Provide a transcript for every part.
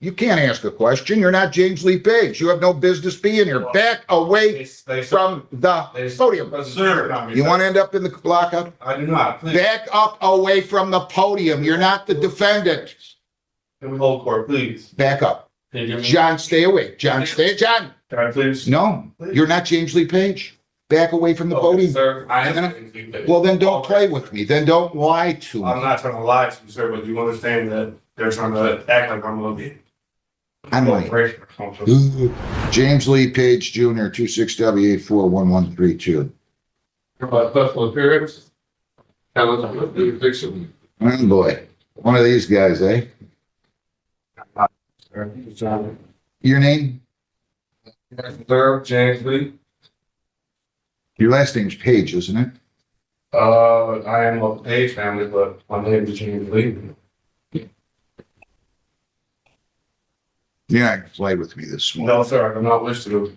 You can't ask a question. You're not James Lee Paige. You have no business being here. Back away from the podium. Sir, You want to end up in the lockup? I do not. Please. Back up away from the podium. You're not the defendant. Can we hold court, please? Back up. Can you give me- John, stay away. John, stay. John. Can I please? No, you're not James Lee Paige. Back away from the Okay, podium. sir, I am. Well, then don't play with me. Then don't lie to I'm me. not trying to lie to you, sir, but you understand that they're trying to act like I'm a little I'm like, James Lee Paige Jr., 26W841132. Special appearance. Jurisdiction. Oh boy, one of these guys, eh? Your name? Sir, James Lee. Your last name's Paige, isn't it? I am of the Paige family, but my name is James Lee. Yeah, play with me this morning. No, sir, I do not wish to.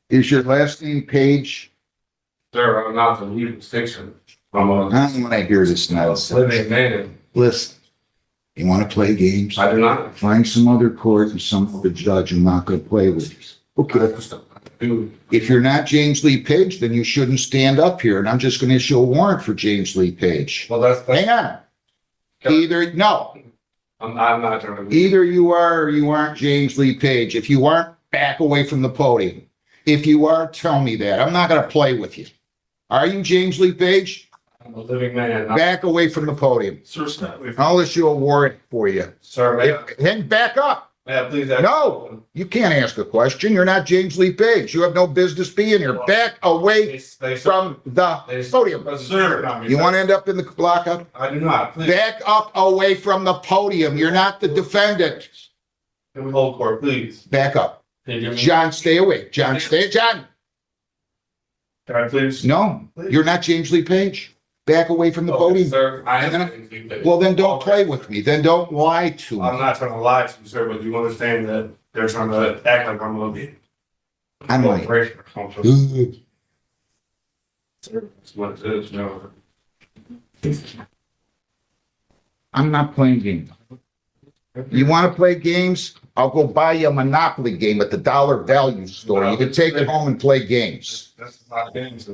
Is your last name Paige? Sir, I'm not the legal distinction. I'm a I don't want to hear this nonsense. living man. Listen, you want to play games? I do not. Find some other court and some other judge who's not going to play with you. Okay. Dude, If you're not James Lee Paige, then you shouldn't stand up here, and I'm just going to issue a warrant for James Lee Paige. well, that's Hang on. I'm not trying to. Either you are or you aren't James Lee Paige. If you aren't, back away from the podium. If you are, tell me that. I'm not going to play with you. Are you James Lee Paige? I'm a living man. Back away from the podium. Sir, stop. I'll issue a warrant for you. Sir, Then back up. may I please ask? No, you can't ask a question. You're not James Lee Paige. You have no business being here. Back away from the podium. Sir, You want to end up in the lockup? I do not. Please. Back up away from the podium. You're not the defendant. Can we hold court, please? Back up. Can you give me- John, stay away. John, stay. John. Can I please? No, you're not James Lee Paige. Back away from the Okay, podium. sir, I am. Well, then don't play with me. Then don't lie to I'm me. not trying to lie to you, sir, but you understand that they're trying to act like I'm a little bit. I'm like, That's "Ugh." what it is, no. I'm not playing games. You want to play games? I'll go buy you a Monopoly game at the dollar value store. You can take it home and play games. That's not games.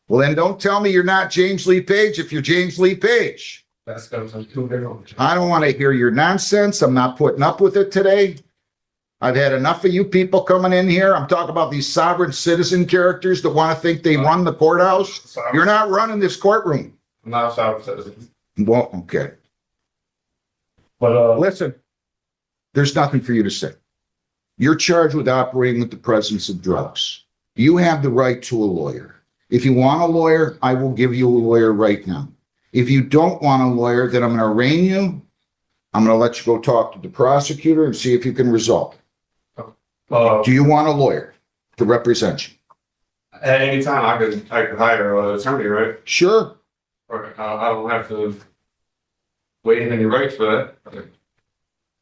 Well, then don't tell me you're not James Lee Paige if you're James Lee Paige. That's got some two different. I don't want to hear your nonsense. I'm not putting up with it today. I've had enough of you people coming in here. I'm talking about these sovereign citizen characters that want to think they run the courthouse. You're not running this courtroom. I'm not a sovereign citizen. Well, okay. But, Listen, there's nothing for you to say. You're charged with operating with the presence of drugs. You have the right to a lawyer. If you want a lawyer, I will give you a lawyer right now. If you don't want a lawyer, then I'm going to arraign you. I'm going to let you go talk to the prosecutor and see if you can resolve it. Do you want a lawyer to represent you? at any time I could hire an attorney, right? Sure. Or I don't have to waive any rights for that.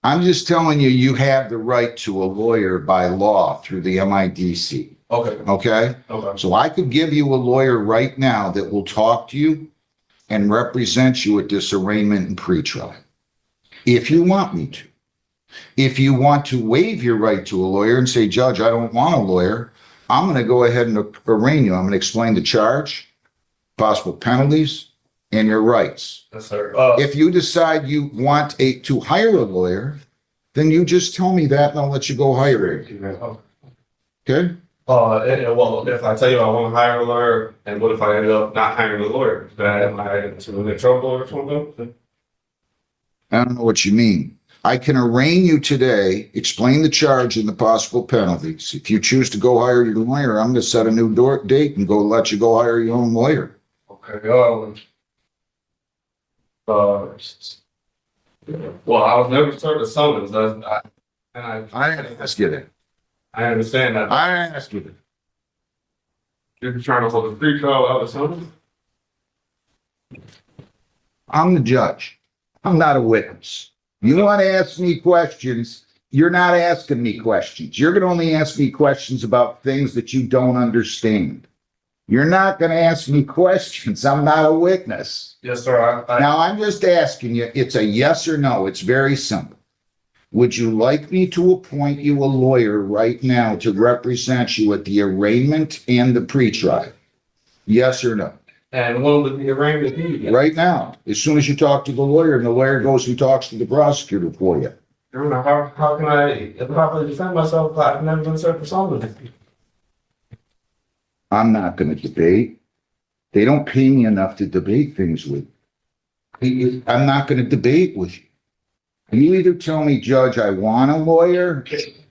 I'm just telling you, you have the right to a lawyer by law through the MIDC. Okay. Okay? Okay. So I could give you a lawyer right now that will talk to you and represent you at this arraignment and pretrial. If you want me to. If you want to waive your right to a lawyer and say, Judge, I don't want a lawyer, I'm going to go ahead and arraign you. I'm going to explain the charge, possible penalties, and your rights. Yes, sir. If you decide you want to hire a lawyer, then you just tell me that and I'll let you go hire it. Okay? Well, if I tell you I want to hire a lawyer, and what if I end up not hiring a lawyer? Am I in trouble or something? I don't know what you mean. I can arraign you today, explain the charge and the possible penalties. If you choose to go hire your lawyer, I'm going to set a new date and go let you go hire your own lawyer. Okay. Well, I was never served a summons. I didn't ask you that. I understand that. I didn't ask you that. You're trying to hold a free trial without a summons? I'm the judge. I'm not a witness. You want to ask me questions, you're not asking me questions. You're going to only ask me questions about things that you don't understand. You're not going to ask me questions. I'm not a witness. Yes, sir. Now, I'm just asking you, it's a yes or no. It's very simple. Would you like me to appoint you a lawyer right now to represent you at the arraignment and the pretrial? Yes or no? And when would the arraignment be? Right now, as soon as you talk to the lawyer and the lawyer goes and talks to the prosecutor for you. I don't know, how can I properly defend myself if I've never been served for something? I'm not gonna debate. They don't pay me enough to debate things with. I'm not gonna debate with you. You either tell me, Judge, I want a lawyer.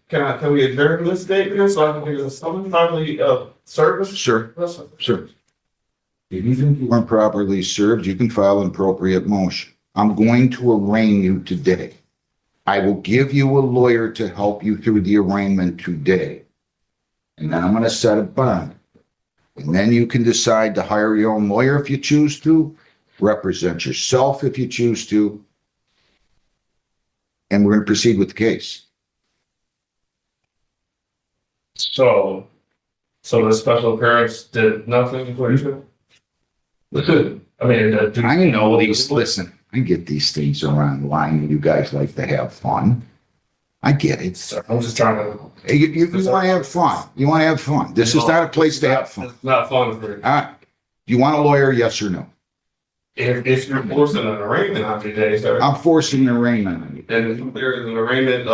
Can we adjourn this statement so I can do something properly, service? Sir, sir. If you think you weren't properly served, you can file an appropriate motion. I'm going to arraign you today. I will give you a lawyer to help you through the arraignment today. And then I'm gonna set a bond. And then you can decide to hire your own lawyer if you choose to, represent yourself if you choose to. And we're gonna proceed with the case. So the special appearance did nothing for you? I mean, I know these, listen, I get these things around the line, and you guys like to have fun. I get it. I'm just trying to. Hey, you want to have fun. You want to have fun. This is not a place to have fun. It's not fun for you. All right. You want a lawyer, yes or no? If you're forcing an arraignment on me today, sir. I'm forcing an arraignment on you. And if there is an arraignment,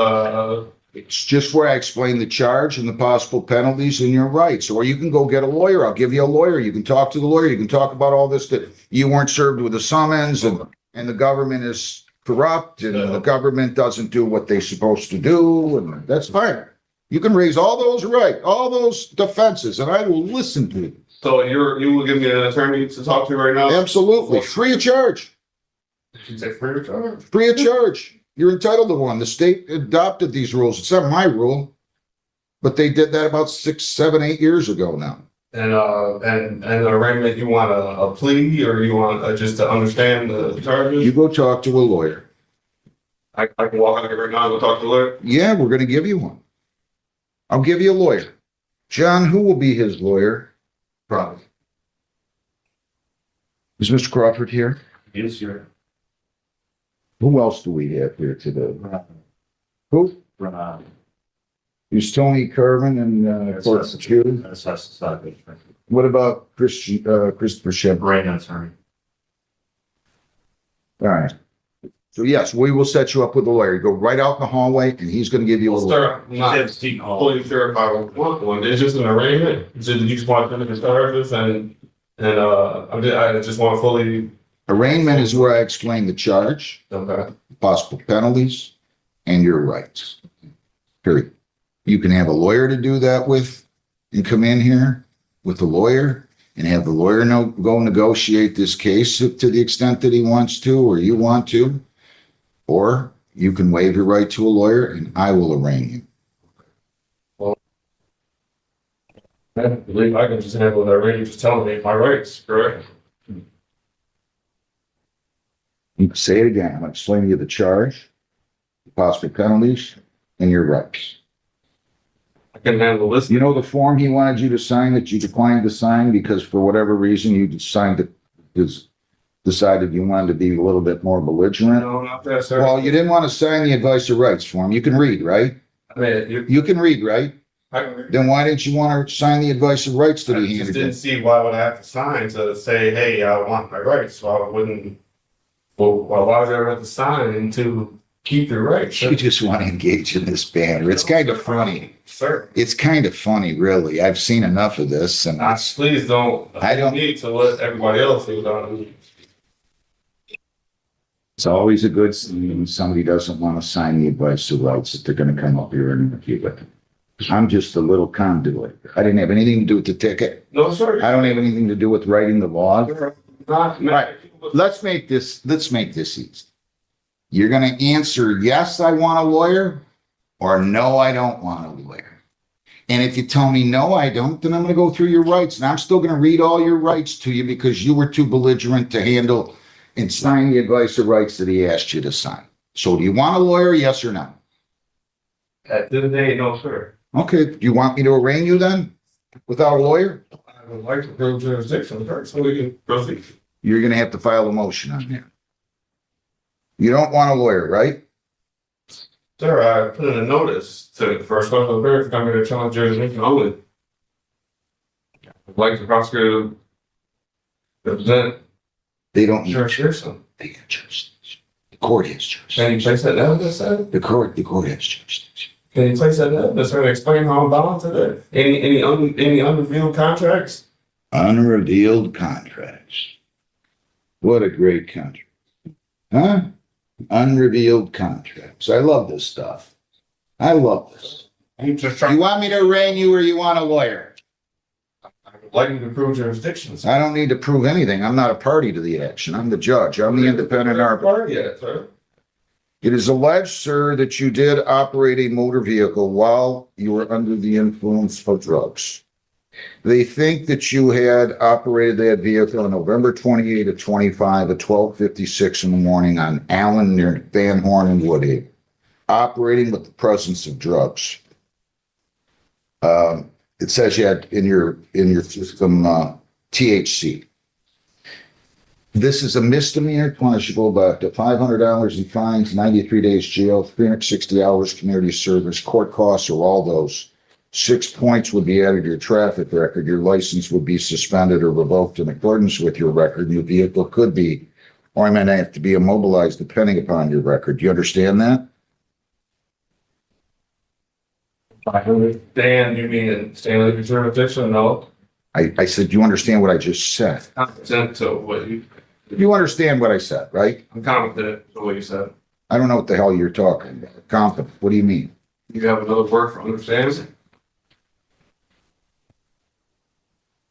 It's just where I explain the charge and the possible penalties and your rights. Or you can go get a lawyer. I'll give you a lawyer. You can talk to the lawyer. You can talk about all this, that you weren't served with a summons and the government is corrupt and the government doesn't do what they're supposed to do. And that's fine. You can raise all those all those defenses, and I will listen to you. so you will give me an attorney to talk to right now? Absolutely. Free of charge. Did you say free of charge? Free of charge. You're entitled to one. The state adopted these rules. It's not my rule, but they did that about 6, 7, 8 years ago now. And the arraignment, you want a plea or you want just to understand the charges? You go talk to a lawyer. I can walk out here right now and go talk to the lawyer? Yeah, we're going to give you one. I'll give you a lawyer. John, who will be his lawyer? Probably. Is Mr. Crawford here? Yes, sir. Who else do we have here today? Who? Who's Tony Carvin and Clark Chew? What about Christopher Shep? Great attorney. All right. So yes, we will set you up with a lawyer. You go right out in the hallway and he's going to give you a Well, lawyer. sir, I'm not fully sure if I want one. It's just an arraignment. So you just want them to charges and I just want fully. Arraignment is where I explain the charge, Okay. possible penalties, and your rights. Period. You can have a lawyer to do that with and come in here with a lawyer and have the lawyer go negotiate this case to the extent that he wants to or you want to. Or you can waive your right to a lawyer and I will arraign you. I believe I can just handle that arraignment, just telling me my rights, correct? You can say it again. I'm explaining to you the charge, the possible penalties, and your rights. I can handle this. You know the form he wanted you to sign that you declined to sign because for whatever reason you decided you wanted to be a little bit more belligerent? No, not that, sir. Well, you didn't want to sign the advice of rights form. You can read, right? I mean, You can read, right? I Then why didn't you want to sign the advice of rights to be just handed didn't in? see why would I have to sign to say, hey, I want my rights, so I wouldn't. Well, why would I ever have to sign to keep your rights? You just want to engage in this banter. It's kind of funny. Sir. It's kind of funny, really. I've seen enough of this and Please don't. I don't- need to let everybody else do that. it's always a good thing when somebody doesn't want to sign the advice of rights that they're going to come up here and interview with. I'm just a little conduit. I didn't have anything to do with the ticket. No, sir. I don't have anything to do with writing the law. Not. Right. Let's make this easy. You're going to answer, yes, I want a lawyer, or no, I don't want a lawyer. And if you tell me no, I don't, then I'm going to go through your rights. And I'm still going to read all your rights to you because you were too belligerent to handle and sign the advice of rights that he asked you to sign. So do you want a lawyer, yes or no? At the end of the day, no, sir. Okay, do you want me to arraign you then without a lawyer? I would like to prove jurisdiction first so we can proceed. You're going to have to file a motion on that. You don't want a lawyer, right? Sir, Sir, I put in a notice for a special affair to come here to challenge jurisdiction only. I'd like the prosecutor to represent They don't. jurisdiction. They got jurisdiction. The court has jurisdiction. Can you place that evidence, sir? The court has jurisdiction. Can you place that evidence, sir, and explain how I'm bound to that? Any unrevealed contracts? Unrevealed contracts. What a great country. Huh? Unrevealed contracts. I love this stuff. I love this. I'm just trying. You want me to arraign you or you want a lawyer? I would like you to prove jurisdictions. I don't need to prove anything. I'm not a party to the action. I'm the judge. I'm the independent arbiter. Yeah, sir. It is alleged, sir, that you did operate a motor vehicle while you were under the influence of drugs. They think that you had operated that vehicle on November 28 of 25 at 12:56 in the morning on Allen near Van Horn and Woodhaven, operating with the presence of drugs. It says you had in your system THC. This is a misdemeanor, punishable by up to $500 in fines, 93 days jail, 360 hours community service, court costs, or all those. 6 points would be added to your traffic record. Your license would be suspended or revoked in accordance with your record. Your vehicle could be, or I might have to be immobilized depending upon your record. Do you understand that? I understand you mean staying under jurisdiction? No. I said, you understand what I just said? Competent to what you. You understand what I said, right? I'm competent to what you said. I don't know what the hell you're talking about. Competent. What do you mean? You have another word for understanding?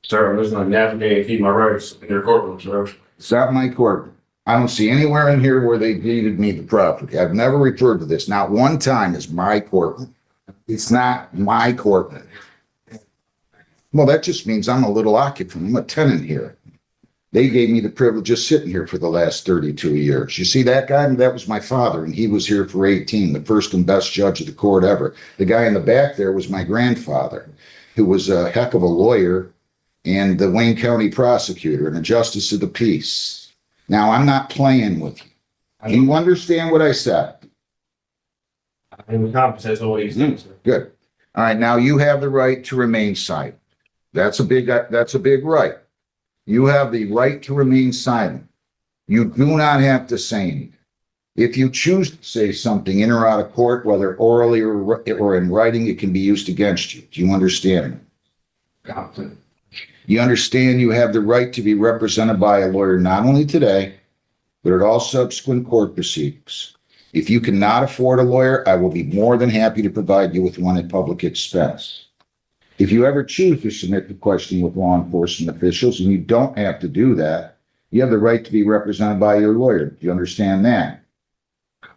Sir, I'm just gonna navigate and keep my rights in your courtroom, sir. It's not my court. I don't see anywhere in here where they deeded me the property. I've never referred to this. Not one time as my court. It's not my court. Well, that just means I'm a little occupant. I'm a tenant here. They gave me the privilege of sitting here for the last 32 years. You see that guy? That was my father, and he was here for 18, the first and best judge of the court ever. The guy in the back there was my grandfather, who was a heck of a lawyer and the Wayne County prosecutor and a justice of the peace. Now, I'm not playing with you. Do you understand what I said? I'm competent to what you said, sir. Good. All right, now you have the right to remain silent. That's a big right. You have the right to remain silent. You do not have to say anything. If you choose to say something in or out of court, whether orally or in writing, it can be used against you. Do you understand? Competent. You understand you have the right to be represented by a lawyer not only today, but at all subsequent court proceedings. If you cannot afford a lawyer, I will be more than happy to provide you with one at public expense. If you ever choose to submit the question with law enforcement officials, and you don't have to do that, you have the right to be represented by your lawyer. Do you understand that? Do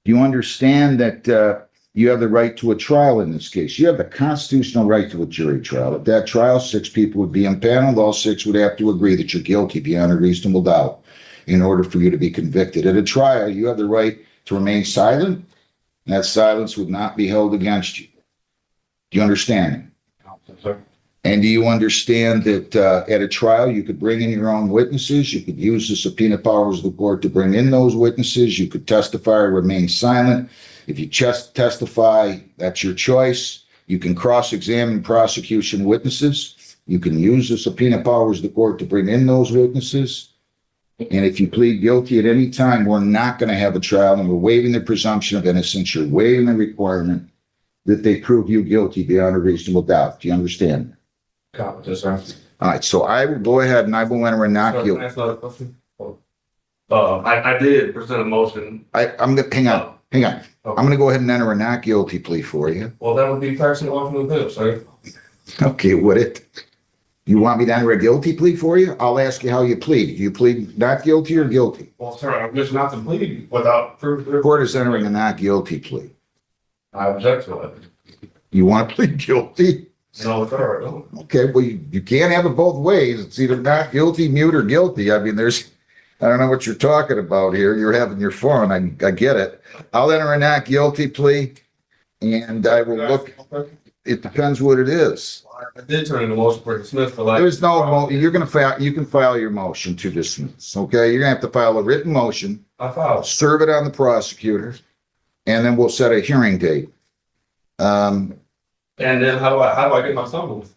you understand that you have the right to a trial in this case? You have the constitutional right to a jury trial. At that trial, 6 people would be impaneled. All 6 would have to agree that you're guilty beyond a reasonable doubt in order for you to be convicted. At a trial, you have the right to remain silent. And that silence would not be held against you. Do you understand? Sir. And do you understand that at a trial, you could bring in your own witnesses? You could use the subpoena powers of the court to bring in those witnesses. You could testify or remain silent. If you just testify, that's your choice. You can cross-examine prosecution witnesses. You can use the subpoena powers of the court to bring in those witnesses. And if you plead guilty at any time, we're not going to have a trial, and we're waiving the presumption of innocence. You're waiving the requirement that they prove you guilty beyond a reasonable doubt. Do you understand? Competent, sir. All right, so I will go ahead and I will enter a not Sir, can I guilty. ask another question? I did present a motion. I'm gonna, hang on. I'm gonna go ahead and enter a not guilty plea for you. Well, that would be passing off from the bill, sir. Okay, would it? You want me to enter a guilty plea for you? I'll ask you how you plead. Do you plead not guilty or guilty? Well, sir, I'm just not to plead without proof. The court is entering a not guilty plea. I object to it. You want to plead guilty? No, sir, I don't. Okay, well, you can't have it both ways. It's either not guilty, mute, or guilty. I mean, I don't know what you're talking about here. You're having your fun. I get it. I'll enter a not guilty plea, and I will look. It depends what it is. I did turn in a motion for dismiss for like. There's no, you can file your motion to dismiss, okay? You're gonna have to file a written motion, I filed. serve it on the prosecutor, and then we'll set a hearing date. And then how do I get my summons?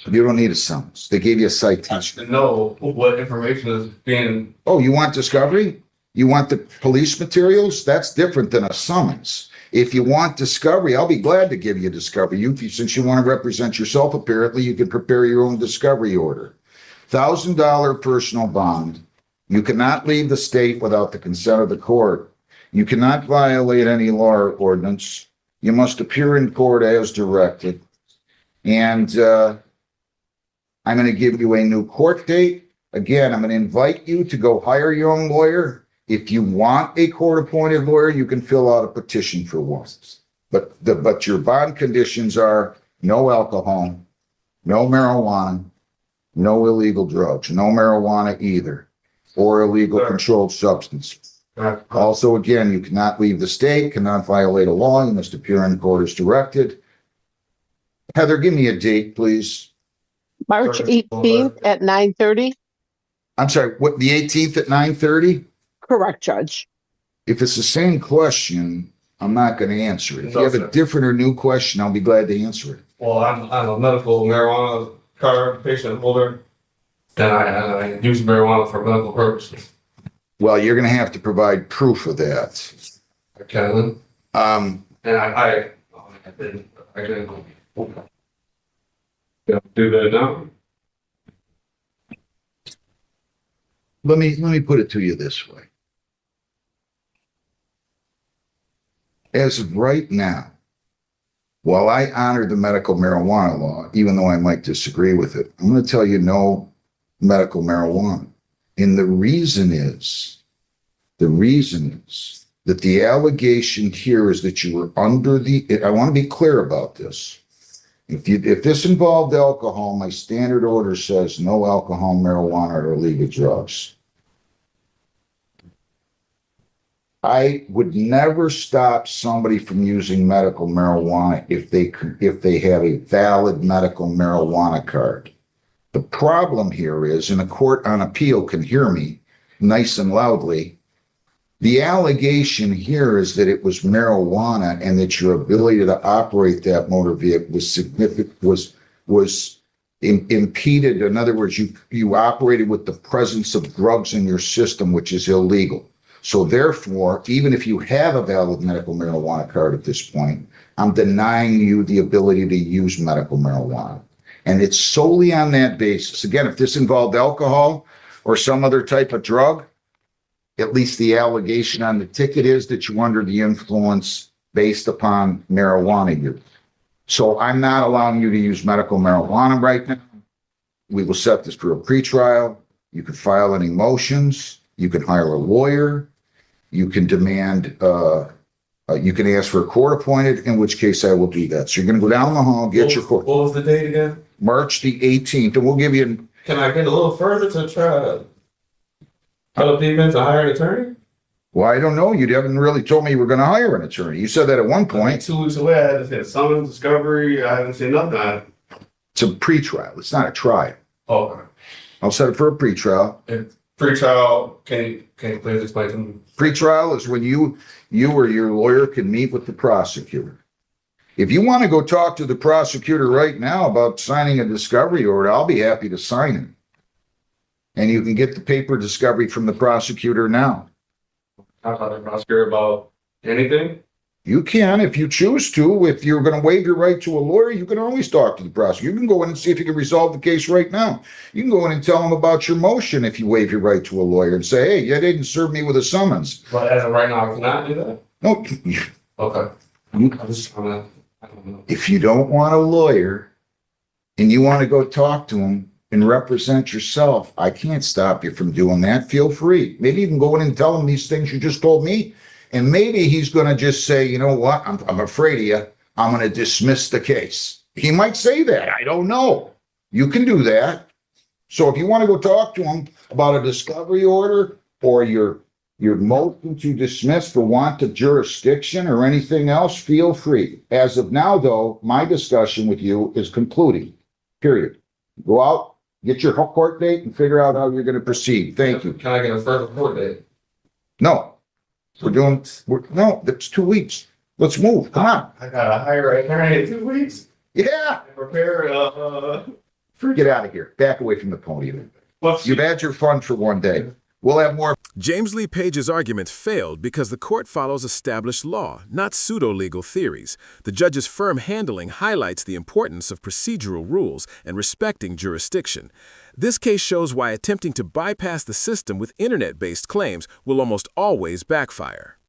You don't need a summons. They gave you a citation. To know what information is being. Oh, you want discovery? You want the police materials? That's different than a summons. If you want discovery, I'll be glad to give you discovery. Since you want to represent yourself, apparently, you can prepare your own discovery order. $1,000 personal bond. You cannot leave the state without the consent of the court. You cannot violate any law or ordinance. You must appear in court as directed. And I'm going to give you a new court date. Again, I'm going to invite you to go hire your own lawyer. If you want a court-appointed lawyer, you can fill out a petition for one. But your bond conditions are no alcohol, no marijuana, no illegal drugs, no marijuana either, or illegal controlled substance. Also, again, you cannot leave the state, cannot violate a law. You must appear in court as directed. Heather, give me a date, please. March 18th at 9:30. I'm sorry, what, the 18th at 9:30? Correct, Judge. If it's the same question, I'm not going to answer it. If you have a different or new question, I'll be glad to answer it. Well, I'm a medical marijuana card patient holder, and I use marijuana for medical purposes. Well, you're going to have to provide proof of that. I can. And I can do that now. Let me put it to you this way. As of right now, while I honor the medical marijuana law, even though I might disagree with it, I'm going to tell you no medical marijuana. And the reason is that the allegation here is that you were under I want to be clear about this. If this involved alcohol, my standard order says no alcohol, marijuana, or illegal drugs. I would never stop somebody from using medical marijuana if they have a valid medical marijuana card. The problem here is, and a court on appeal can hear me nice and loudly, the allegation here is that it was marijuana and that your ability to operate that motor vehicle was impeded. In other words, you operated with the presence of drugs in your system, which is illegal. So therefore, even if you have a valid medical marijuana card at this point, I'm denying you the ability to use medical marijuana. And it's solely on that basis. Again, if this involved alcohol or some other type of drug, at least the allegation on the ticket is that you're under the influence based upon marijuana use. So I'm not allowing you to use medical marijuana right now. We will set this for a pretrial. You can file any motions. You can hire a lawyer. You can demand, you can ask for a court appointed, in which case I will do that. So you're going to go down the hall, get your court. What was the date again? March the 18th, and we'll give you. Can I get a little further to try to help people to hire an attorney? Well, I don't know. You haven't really told me you were going to hire an attorney. You said that at one point. 2 weeks away, I had to say summons, discovery. I haven't seen nothing. It's a pretrial. It's not a trial. Okay. I'll set it for a pretrial. Pretrial, can you please explain to me? Pretrial is when you or your lawyer can meet with the prosecutor. If you want to go talk to the prosecutor right now about signing a discovery order, I'll be happy to sign it. And you can get the paper discovery from the prosecutor now. Talk about the prosecutor about anything? You can, if you choose to. If you're going to waive your right to a lawyer, you can always talk to the prosecutor. You can go in and see if you can resolve the case right now. You can go in and tell them about your motion if you waive your right to a lawyer and say, hey, you didn't serve me with a summons. But as of right now, I cannot do that? No. Okay. I don't know. If you don't want a lawyer and you want to go talk to him and represent yourself, I can't stop you from doing that. Feel free. Maybe you can go in and tell him these things you just told me. And maybe he's going to just say, you know what, I'm afraid of you. I'm going to dismiss the case. He might say that. I don't know. You can do that. So if you want to go talk to him about a discovery order or your motion to dismiss for want of jurisdiction or anything else, feel free. As of now, though, my discussion with you is concluding, period. Go out, get your court date, and figure out how you're going to proceed. Thank you. Can I get a further court date? No. No, that's 2 weeks. Let's move. Come on. I gotta hire an attorney in 2 weeks. Yeah. And prepare, Get out of here. Back away from the podium. what's You've had your fun for one day. We'll have more. James Lee Paige's argument failed because the court follows established law, not pseudo-legal theories. The judge's firm handling highlights the importance of procedural rules and respecting jurisdiction. This case shows why attempting to bypass the system with internet-based claims will almost always backfire.